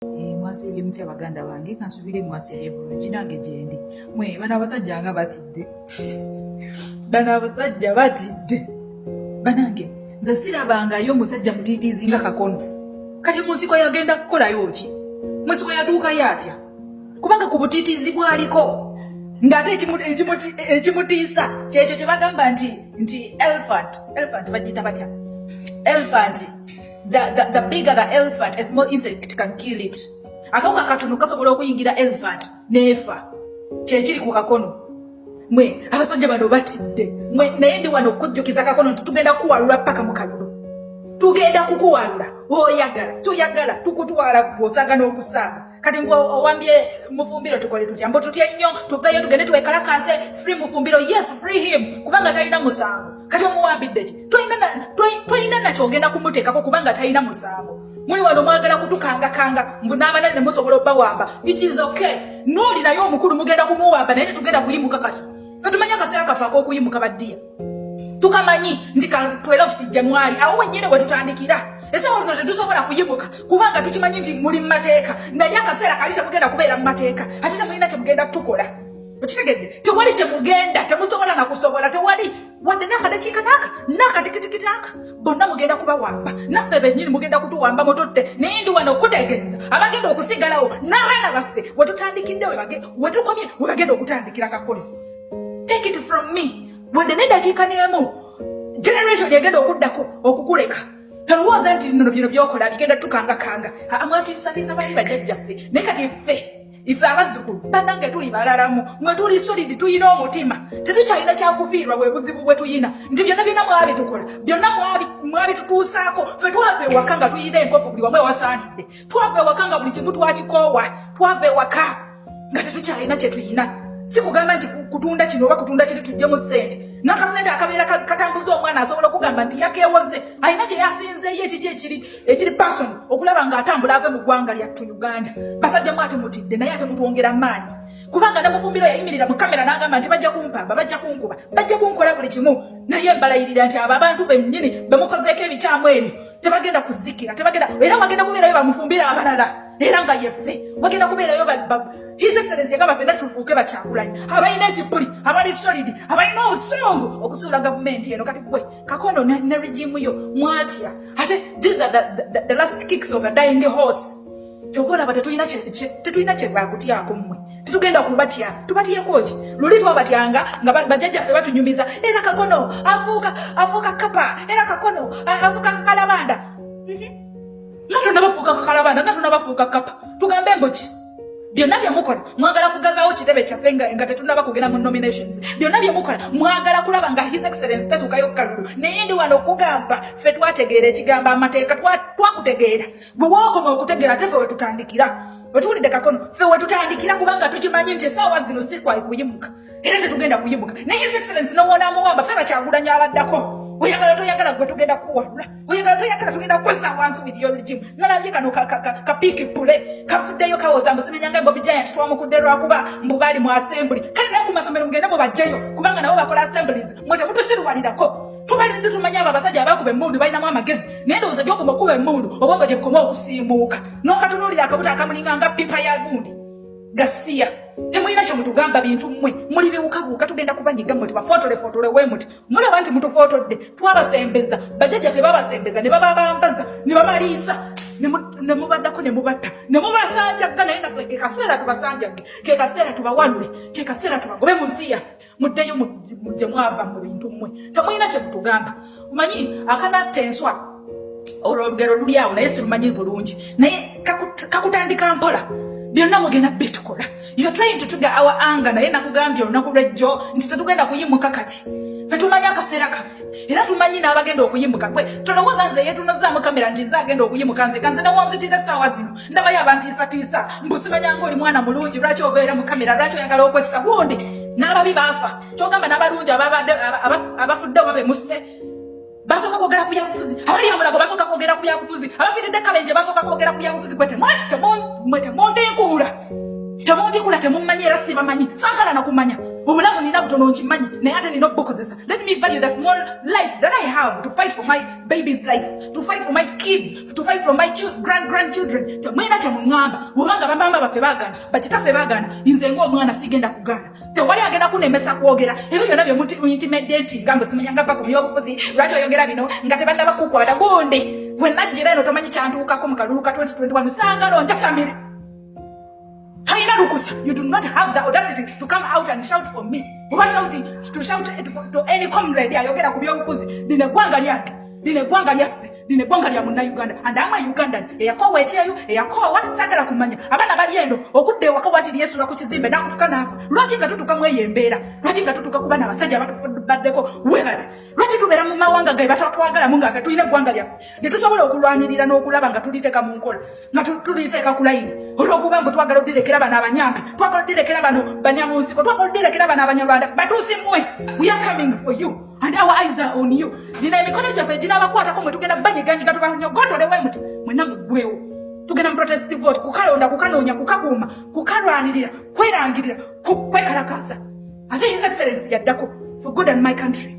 Mwasibye mutya baganda bange kansubire mwasibye bulungi nange gyendi mwe bana abasajja nga batidde bana abasajja batidde banange nze sirabangayo omusajja mutiitiizi nga Kakono kati munsiko yagenda kukolayo ki munsiko yatuukayo atya kubanga ku butiitiizi bwaliko ng'ate ekimutiisa kyekyo kye bagamba nti elephant bagiyita batya elephant the bigger the elephant a small insect can kill it. Akawuka katono kasobola okuyingira elephant nefa kyekiri ku Kakono mwe abasajja bano batidde mwe naye ndi wano okujjukiza Kakono nti tugenda kuwalula paka mu kalulu tugenda kukuwalula tuyagala tukutwala gwosaga n'okusaaga kati mbwe owambye Mufumbiro tukole tutya mbo tutya nnyo tuveeyo tugende twekalakase free Mufumbiro yes free him kubanga talina musango kati omuwambidde ki twalina nakyo ogenda kumuteekako kubanga talina musango muli wano mwagala kutukangakanga mbu n'abanene musobola obbawamba it is okay n'oli naye omukulu mugenda kumuwamba naye tetugenda kuyimuka kati fetumanya akaseera kafaako okuyimuka baddiya tukamanyi nti ka 12 January awo wennyini we tutandikira esawa zino tetusobola kuyimuka kubanga tukimanyi nti muli mu mateeka naye akaseera kali temugenda kubeera mu mateeka ate temulina kye mugenda tukola okitegedde tewali kye mugenda temusobola nakusobola tewali wadde n'akadakiika n'akatikitikiti aka bonna mugenda kubawamba naffe bennyini mugenda kutuwamba mututte naye ndi wano okutegeeza abagenda okusigalawo n'abaana baffe we tutandikidde we tukomye we bagenda okutandikira Kakono. Take it from me wadde n'eddakiika n'emu generation egenda okuddako okukuleka tolowooza nti nno bino byokola bigenda tukangakanga amwatiisatiisa bali bajjajjaffe naye kati ife abazzukulu bannange tuli balalamu mwe tuli solid tuyina omutima tetukyalina kyakufiirwa bwe buzibu bwe tuyina nti byonna mwabitukola byonna mwabitutuusaako ffe twava ewaka nga tuyina enkofu buli wamu ewasaanidde twava ewaka nga buli kimu twakikoowa twava ewaka nga tetukyalina kye tuyina si kugamba nti kutunda kino oba kutunda kiri tujjemu ssente n'akasente akabeera katambuza omwana asobola okugamba nti yakeewoze alina kye yasinzeeyo ekiri pasoni okulaba ng'atambula ave mu ggwanga lyattu Uganda. Basajja mu ate mutidde naye ate mutwongera maanyi kubanga ne Mufumbiro yayimirira mu kamera n'agamba nti bajja kumpamba bajja kunkuba bajja kunkola buli kimu naye mbalayirira nti abo abantu bennyini bemukozeeko ebikyamu ebyo tebagenda kuzikira tebagenda era wagenda kubeerayo bamufumbire abalala era nga yeffe wagenda kubeerayo His Excellency yagamba ffenna tufuuke Bakyagulanyi abalina ekipuli abali solid abalina obusungu okusuula gavumenti eno kati gwe Kakono ne regimu yo mwatya ate these are the last kicks of a dying horse kyova olaba tetulina kye bakutyako mmwe tetugenda kubatya tubatyeko ki luli twabatyanga nga bajjajjaffe batunyumiza era Kakono afuuka kapa era Kakono afuuka kakalabanda nga tonnabafuuka kakalabanda nga tonnabafuuka kapa tugambe mboki byonna bye mukola mwagala kugazaawo kitebe kyaffe nga tetunnaba kugenda mu nominations byonna bye mukola mwagala kulaba nga His Excellency tatuukayo kalulu naye ndi wano okugamba ffe twategeera ekigambo amateeka twakutegeera bwe wookoma okutegeera ate ffe we tutandikira otuwulidde Kakono ffe we tutandikira kubanga tukimanyi nti essaawa zino si kwali kuyimuka era tetugenda kuyimuka naye His Excellency n'owoona amuwamba ffe Bakyagulanyi abaddako oyagala toyagala gwe tugenda kuwalula oyagala toyagala tugenda kukozesa wansi vidiyo bigimu nalabye kano kapiiki pule kavuddeyo kawoza mbusimenyanga Bobi Giant twamukudde lwakuba mbu baali mu assembly kale naye ku masomero mugende mubajjeyo kubanga nabo bakola assemblies mwe temutusiruwalirako tubalidde tumanye abo abasajja abakuba emmundu balinamu amagezi naye ndowooza gy'okuma okuba emmundu oba nga gye kukoma okusiimuuka n'okatunuulira akabuto akamulinga nga pipa ya gundi gasiya temulina kye mutugamba bintu mmwe muli biwukabuuka tugenda kubanyiga mmwe tubafotole we muti mulaba nti mutufotodde twabasembeza bajjajjaffe babasembeza ne bababambaza ne babaliisa ne mubaddako ne mubatta ne mubasanjagga naye naffe ke kaseera tubasanjagge ke kaseera tubawalule ke kaseera tubagobe mu nsi yaffe muddeyo gye mwava mu bintu mmwe temulina kye mutugamba omanyi akanatta enswa olugero luli awo naye sirumanyi bulungi naye kakutandika mpola byonna mugenda bitukola you're trying to trigger our anger naye nakugambye olunaku lwejjo nti tetugenda kuyimuka kati ffe tumanyi akaseera kaffe era tumanyi n'abagenda okuyimuka gwe tolowooza nze yetunozaamu kamera nti nze agenda okuyimuka nze newonzitira essaawa zino ndabayo abantiisatiisa mbusimanyanga oli mwana mulungi lwaki obeera mu kamera lwaki oyagala okwessa gundi n'ababi baafa kyogamba n'abalungi abafudde oba bemusse basooka kwogera ku byabufuzi abali amulago basooka kwogera ku byabufuzi abafiiridde kabenje basooka kwogera ku byabufuzi mwe temundenkuula Temundi kula temumanyi era sibamanyi. Sagala na kumanya. Obulamu nina butono nkimanyi naye ate nina okukozesa. Let me value the small life that I have to fight for my baby's life, to fight for my kids, to fight for my grandchildren. Mwina kye muŋŋamba bw'obanga bamama baffe baagana bakitaffe baagana nze ng'omwana sigenda kugaana. Tewali agenda kunemesa kwogera ebyo byonna bye intimidate nga simanya nga va ku byobufuzi lwaki oyogera bino nga tebannaba kukwata gundi. Bwe najjira eno tomanyi kyantuukako mu kalulu ka 2021 saagala onjasamire. You do not have the audacity to come out and shout for me. You are shouting to shout to any comrade. Ayogera ku byobufuzi dine gwanga lyake, dine gwanga lyaffe, dine gwanga lya munna Uganda. And I'm a Ugandan. Eyakowa ekyeyo, eyakowa sagala kumanya. Abaana bali eno okudde ewaka watiri Yesu ku kizimbe nakutukana afa. Lwaki nga tutuka mweye embeera? Lwaki nga tutuka ku baana abasajja abatubaddeko webati? Lwaki tubeera mu mawanga ge batatwagala mu nga tulina eggwanga lyaffe ne tusobola okulwanirira n'okulaba nga tuliteeka mu nkola nga tuliteeka ku layini olw'okuba mbu twagala oddirekera bano abanyambe twagala oddirekera bano banyamunsiko twagala oddirekera bano abanyarwanda batuusi mmwe. We are coming for you and our eyes are on you. Dina emikono gyaffe ginaabakwatako mwe tugenda banyiganyiga tubanyogotole muti mwenna muggwewo. Tugenda mu protest vote kukalonda kukanoonya kukakuuma kukalwanirira kwerangirira kwekalakasa ate His Excellency yaddako for good and my country.